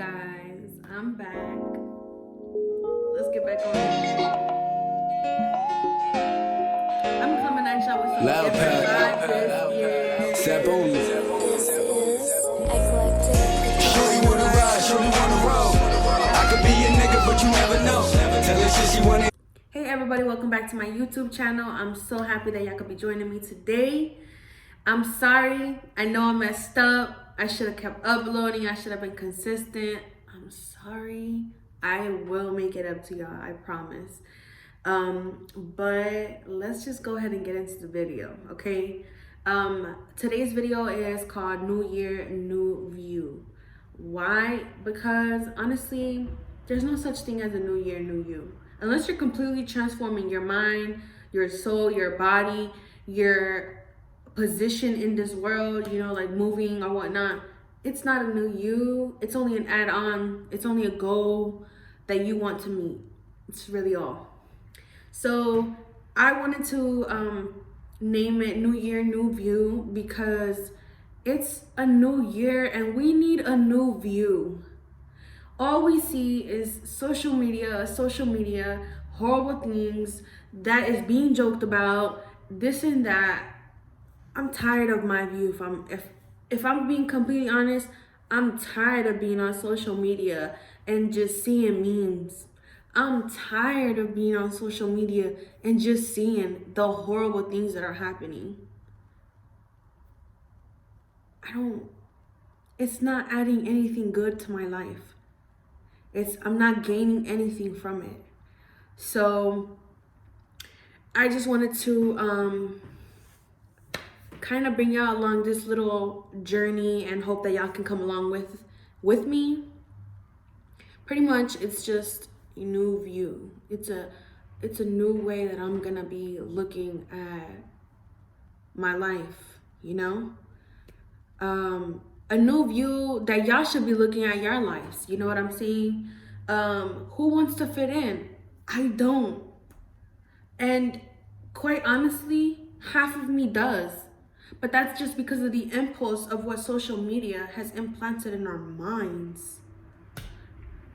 guys, I'm back. Let's get back on. I'm coming at y'all with some Loud different pack. vibes this year. Step on me. This is eclectic. Shorty wanna ride, shorty wanna roll. I could be a nigga, but you never know. Tell her shit she wanna. Hey everybody, welcome back to my YouTube channel. I'm so happy that y'all could be joining me today. I'm sorry, I know I messed up. I should have kept uploading. I should have been consistent. I'm sorry. I will make it up to y'all, I promise. But let's just go ahead and get into the video, okay? Today's video is called New Year, New View. Why? Because honestly, there's no such thing as a new year, new you. Unless you're completely transforming your mind, your soul, your body, your position in this world, like moving or whatnot. It's not a new you. It's only an add-on. It's only a goal that you want to meet. It's really all. So I wanted to name it New Year, New View because it's a new year and we need a new view. All we see is social media, horrible things that is being joked about, this and that. I'm tired of my view. If I'm being completely honest, I'm tired of being on social media and just seeing memes. I'm tired of being on social media and just seeing the horrible things that are happening. It's not adding anything good to my life. I'm not gaining anything from it. So I just wanted to kind of bring y'all along this little journey and hope that y'all can come along with me. Pretty much it's just a new view. It's a new way that I'm gonna be looking at my life, a new view that y'all should be looking at your lives. You know what I'm saying? Who wants to fit in? I don't. And quite honestly, half of me does. But that's just because of the impulse of what social media has implanted in our minds.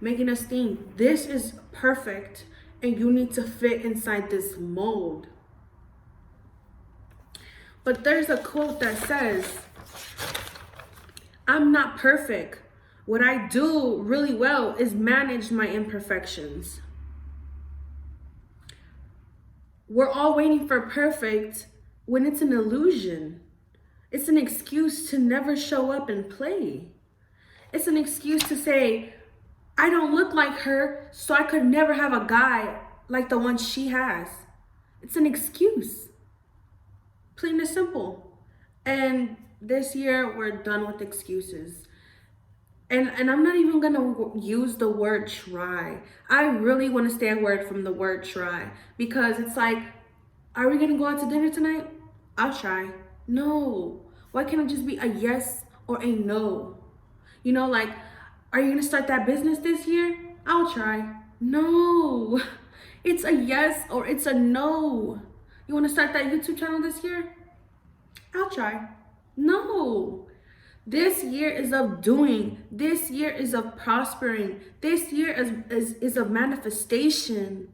Making us think this is perfect and you need to fit inside this mold. But there's a quote that says, I'm not perfect. What I do really well is manage my imperfections. We're all waiting for perfect when it's an illusion. It's an excuse to never show up and play. It's an excuse to say, I don't look like her, so I could never have a guy like the one she has. It's an excuse. Plain and simple. And this year, we're done with excuses. And I'm not even gonna use the word try. I really wanna stay away from the word try because it's like, are we gonna go out to dinner tonight? I'll try. No. Why can't it just be a yes or a no? Like, are you gonna start that business this year? I'll try. No. It's a yes or it's a no. You wanna start that YouTube channel this year? I'll try. No. This year is of doing. This year is of prospering. This year is of manifestation.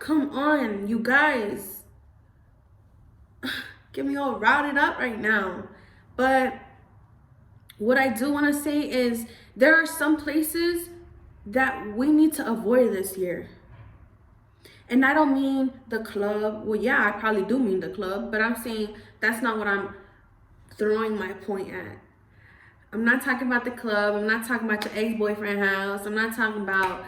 Come on, you guys. Get me all routed up right now. But what I do want to say is there are some places that we need to avoid this year. And I don't mean the club. Well, yeah, I probably do mean the club, but I'm saying that's not what I'm throwing my point at. I'm not talking about the club. I'm not talking about your ex-boyfriend house. I'm not talking about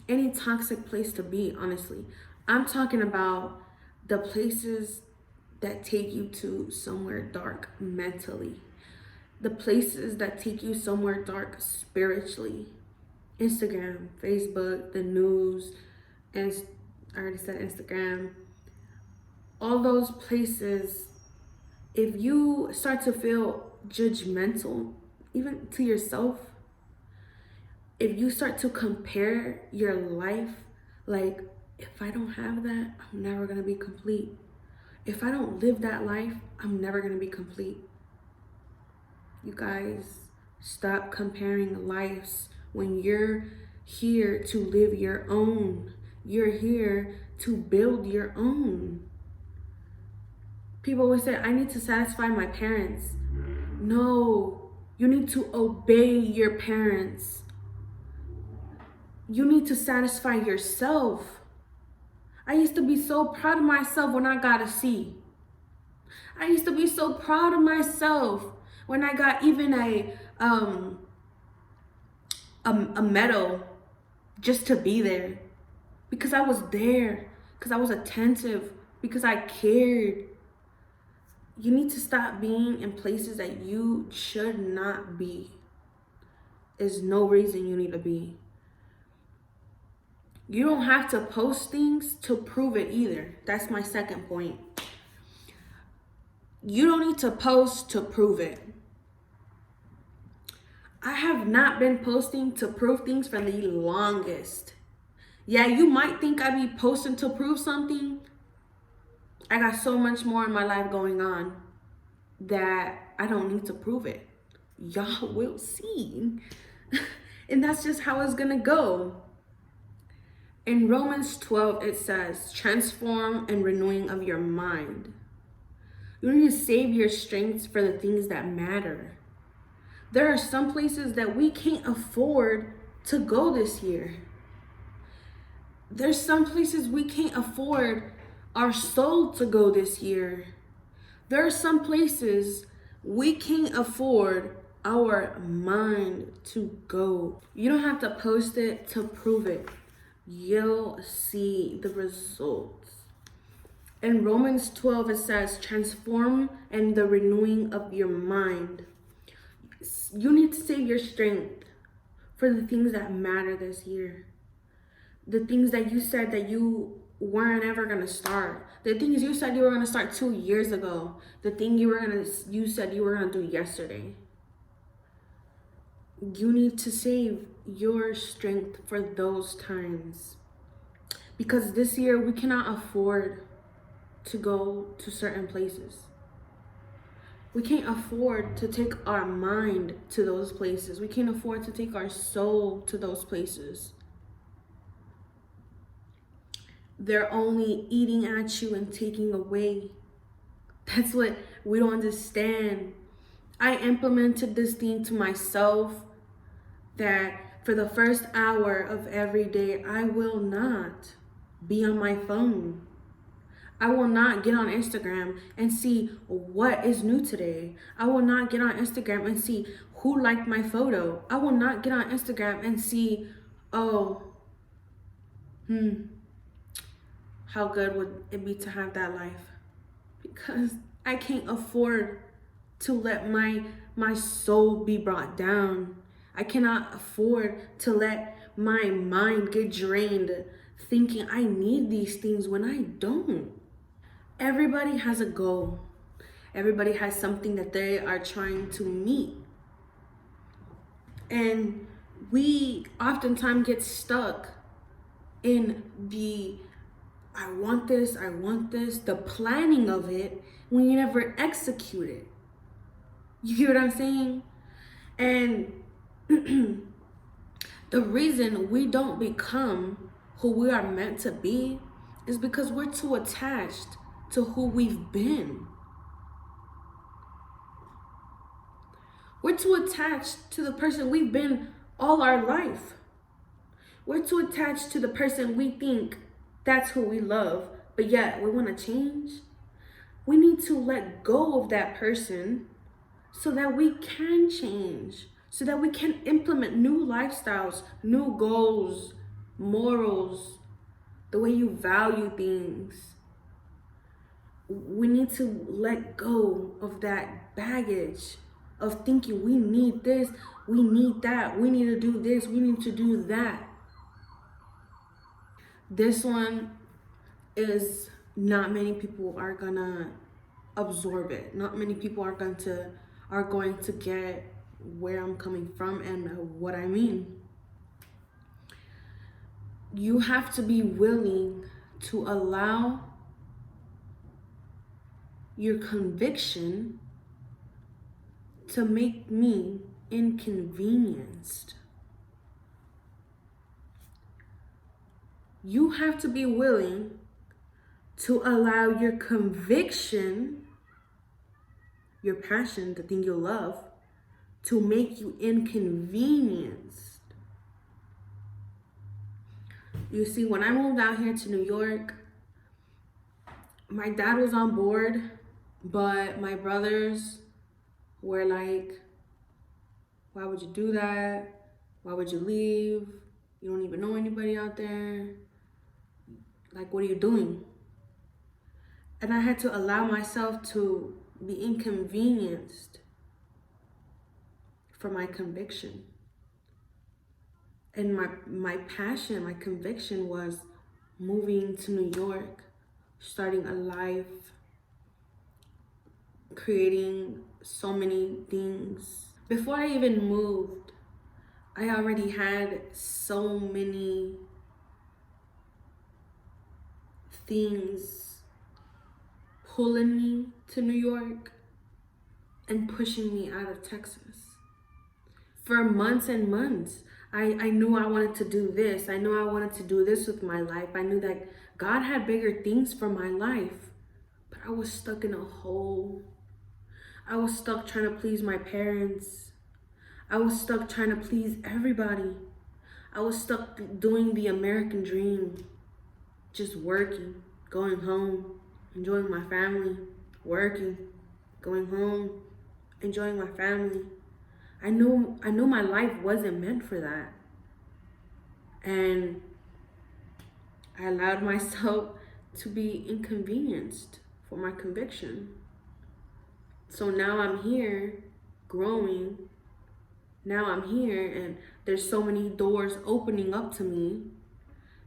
any toxic place to be, honestly. I'm talking about the places that take you to somewhere dark mentally. The places that take you somewhere dark spiritually. Instagram, Facebook, the news, and I already said Instagram. All those places, if you start to feel judgmental, even to yourself, if you start to compare your life, like, if I don't have that, I'm never gonna be complete. If I don't live that life, I'm never gonna be complete. You guys, Stop comparing lives when you're here to live your own. You're here to build your own. People always say, I need to satisfy my parents. No, you need to obey your parents. You need to satisfy yourself. I used to be so proud of myself when I got a C. I used to be so proud of myself when I got even a medal just to be there. Because I was there, because I was attentive, because I cared. You need to stop being in places that you should not be. There's no reason you need to be. You don't have to post things to prove it either. That's my second point. You don't need to post to prove it. I have not been posting to prove things for the longest. Yeah, you might think I be posting to prove something. I got so much more in my life going on that I don't need to prove it. Y'all will see. And that's just how it's gonna go. In Romans 12, it says, transform and renewing of your mind. You need to save your strength for the things that matter. There are some places that we can't afford to go this year. There's some places we can't afford our soul to go this year. There are some places we can't afford our mind to go. You don't have to post it to prove it. You'll see the results. In Romans 12, it says, transform and the renewing of your mind. You need to save your strength for the things that matter this year. The things that you said that you weren't ever gonna start. The things you said you were gonna start 2 years ago. The thing you said you were gonna do yesterday. You need to save your strength for those times. Because this year we cannot afford to go to certain places. We can't afford to take our mind to those places. We can't afford to take our soul to those places. They're only eating at you and taking away. That's what we don't understand. I implemented this thing to myself that for the first hour of every day, I will not be on my phone. I will not get on Instagram and see what is new today. I will not get on Instagram and see who liked my photo. I will not get on Instagram and see, how good would it be to have that life? Because I can't afford to let my soul be brought down. I cannot afford to let my mind get drained thinking I need these things when I don't. Everybody has a goal. Everybody has something that they are trying to meet. And we oftentimes get stuck in the I want this, the planning of it when you never execute it. You hear what I'm saying? And the reason we don't become who we are meant to be is because we're too attached to who we've been. We're too attached to the person we've been all our life. We're too attached to the person we think that's who we love, but yet we want to change. We need to let go of that person so that we can change, so that we can implement new lifestyles, new goals, morals, the way you value things. We need to let go of that baggage of thinking we need this, we need that, we need to do this, we need to do that. This one is not many people are gonna absorb it. Not many people are going to get where I'm coming from and what I mean. You have to be willing to allow your conviction to make me inconvenienced. You have to be willing to allow your conviction, your passion, the thing you love, to make you inconvenienced. You see, when I moved out here to New York, my dad was on board, but my brothers were like, why would you do that? Why would you leave? You don't even know anybody out there. Like, what are you doing? And I had to allow myself to be inconvenienced for my conviction. And my passion, my conviction was moving to New York, starting a life, creating so many things. Before I even moved, I already had so many things pulling me to New York and pushing me out of Texas. For months and months, I knew I wanted to do this. I knew I wanted to do this with my life. I knew that God had bigger things for my life, but I was stuck in a hole. I was stuck trying to please my parents. I was stuck trying to please everybody. I was stuck doing the American dream, just working, going home, enjoying my family, working, going home, enjoying my family. I knew my life wasn't meant for that. And I allowed myself to be inconvenienced for my conviction. So now I'm here growing. Now I'm here and there's so many doors opening up to me.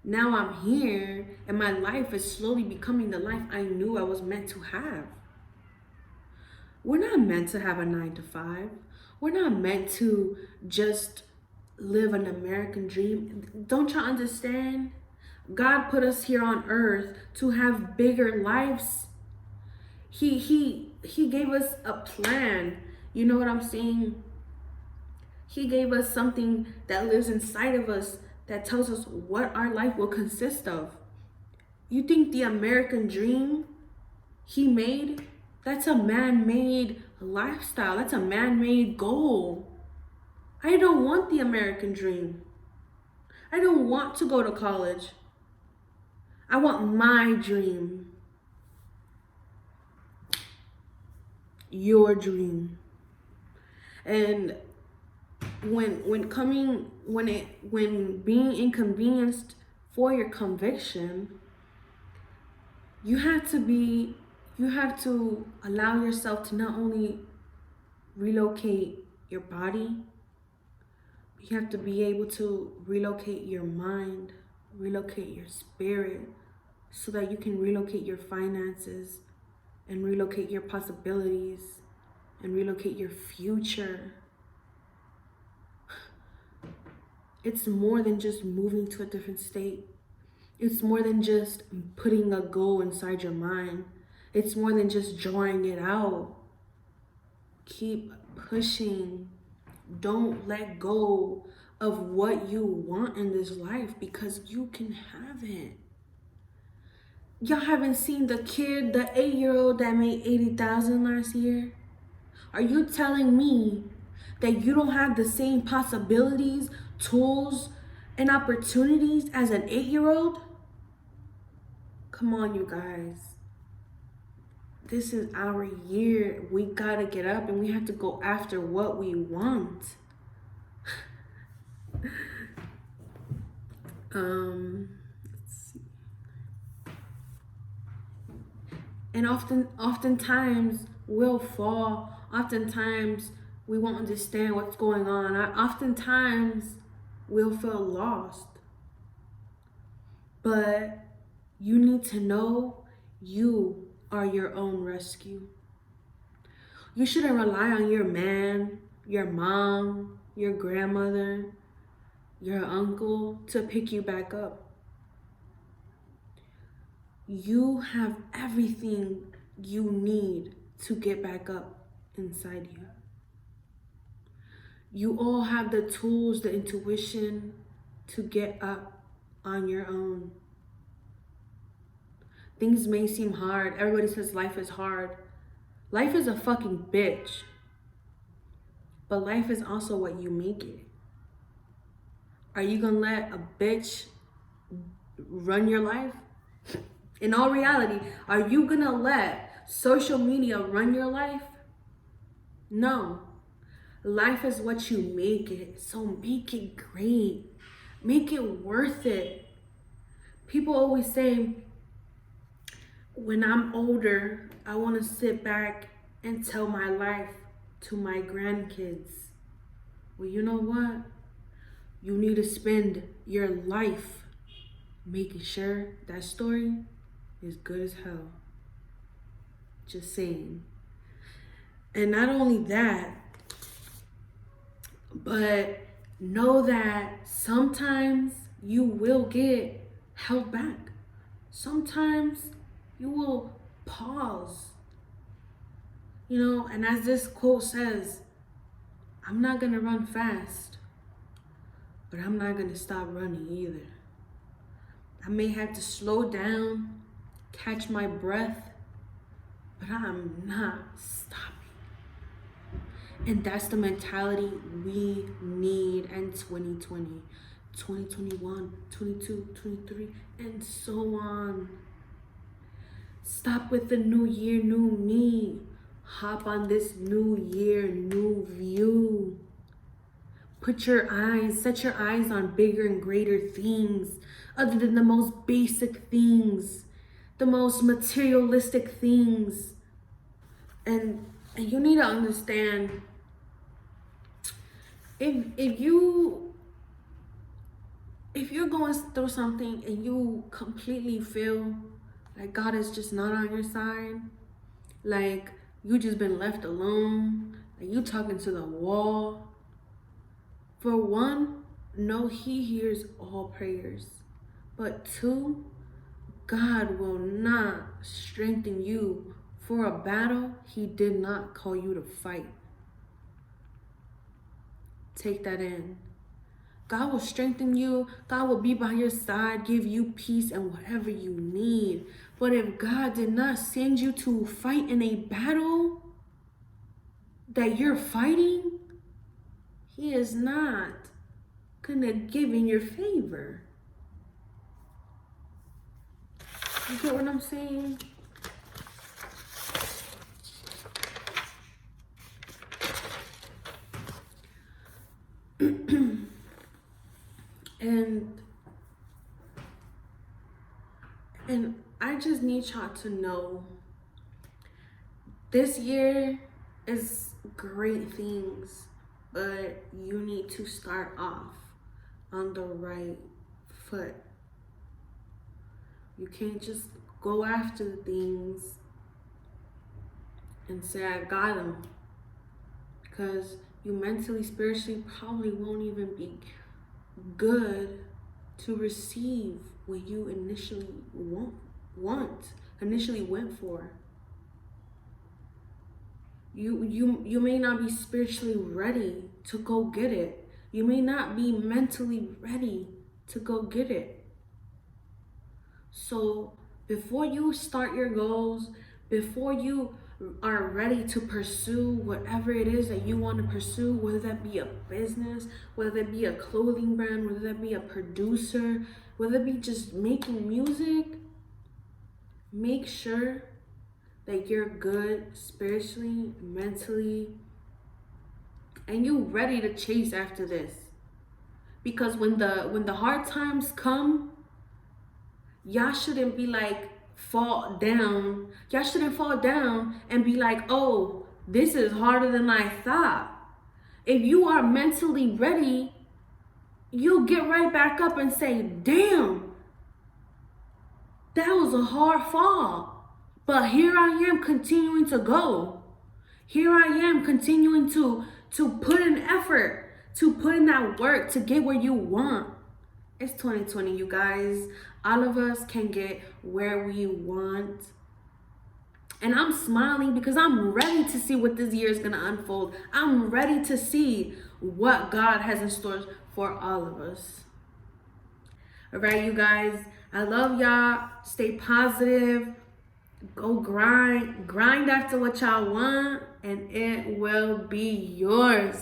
Now I'm here and my life is slowly becoming the life I knew I was meant to have. We're not meant to have a 9-to-5. We're not meant to just live an American dream. Don't y'all understand? God put us here on earth to have bigger lives. He gave us a plan. You know what I'm saying? He gave us something that lives inside of us that tells us what our life will consist of. You think the American dream he made, that's a man-made lifestyle. That's a man-made goal. I don't want the American dream. I don't want to go to college. I want my dream. Your dream. And when being inconvenienced for your conviction, you have to allow yourself to not only relocate your body, you have to be able to relocate your mind, relocate your spirit, so that you can relocate your finances and relocate your possibilities and relocate your future. It's more than just moving to a different state. It's more than just putting a goal inside your mind. It's more than just drawing it out. Keep pushing. Don't let go of what you want in this life, because you can have it. Y'all haven't seen the 8-year-old that made $80,000 last year? Are you telling me that you don't have the same possibilities, tools, and opportunities as an 8-year-old? Come on, you guys. This is our year. We gotta get up and we have to go after what we want. Let's see. And oftentimes we'll fall. Oftentimes we won't understand what's going on. Oftentimes we'll feel lost. But you need to know you are your own rescue. You shouldn't rely on your man, your mom, your grandmother, your uncle to pick you back up. You have everything you need to get back up inside you. You all have the tools, the intuition to get up on your own. Things may seem hard. Everybody says life is hard. Life is a fucking bitch. But life is also what you make it. Are you gonna let a bitch run your life? In all reality, are you gonna let social media run your life? No. Life is what you make it. So make it great. Make it worth it. People always say, when I'm older, I want to sit back and tell my life to my grandkids. Well, you know what? You need to spend your life making sure that story is good as hell. Just saying. And not only that, but know that sometimes you will get held back. Sometimes you will pause. You know, and as this quote says, I'm not gonna run fast, but I'm not gonna stop running either. I may have to slow down, catch my breath, but I'm not stopping. And that's the mentality we need in 2020, 2021, 22, 23, and so on. Stop with the new year, new me. Hop on this new year, new view. Set your eyes on bigger and greater things other than the most basic things, the most materialistic things. And you need to understand, if you're going through something and you completely feel like God is just not on your side, like you just been left alone, like you talking to the wall, for one, know He hears all prayers. But two, God will not strengthen you for a battle He did not call you to fight. Take that in. God will strengthen you. God will be by your side, give you peace and whatever you need. But if God did not send you to fight in a battle that you're fighting, He is not gonna give in your favor. You get what I'm saying? And I just need y'all to know, this year is great things, but you need to start off on the right foot. You can't just go after things and say, I got them. Because you mentally, spiritually probably won't even be good to receive what you initially initially went for. You may not be spiritually ready to go get it. You may not be mentally ready to go get it. So before you start your goals, before you are ready to pursue whatever it is that you want to pursue, whether that be a business, whether that be a clothing brand, whether that be a producer, whether it be just making music, make sure that you're good spiritually, mentally, and you're ready to chase after this. Because when the hard times come, y'all shouldn't be like fall down. Y'all shouldn't fall down and be like, oh, this is harder than I thought. If you are mentally ready, you'll get right back up and say, damn, that was a hard fall. But here I am continuing to go. Here I am continuing to put in effort, to put in that work to get where you want. It's 2020, you guys. All of us can get where we want. And I'm smiling because I'm ready to see what this year is going to unfold. I'm ready to see what God has in store for all of us. All right, you guys, I love y'all. Stay positive. Go grind after what y'all want, and it will be yours.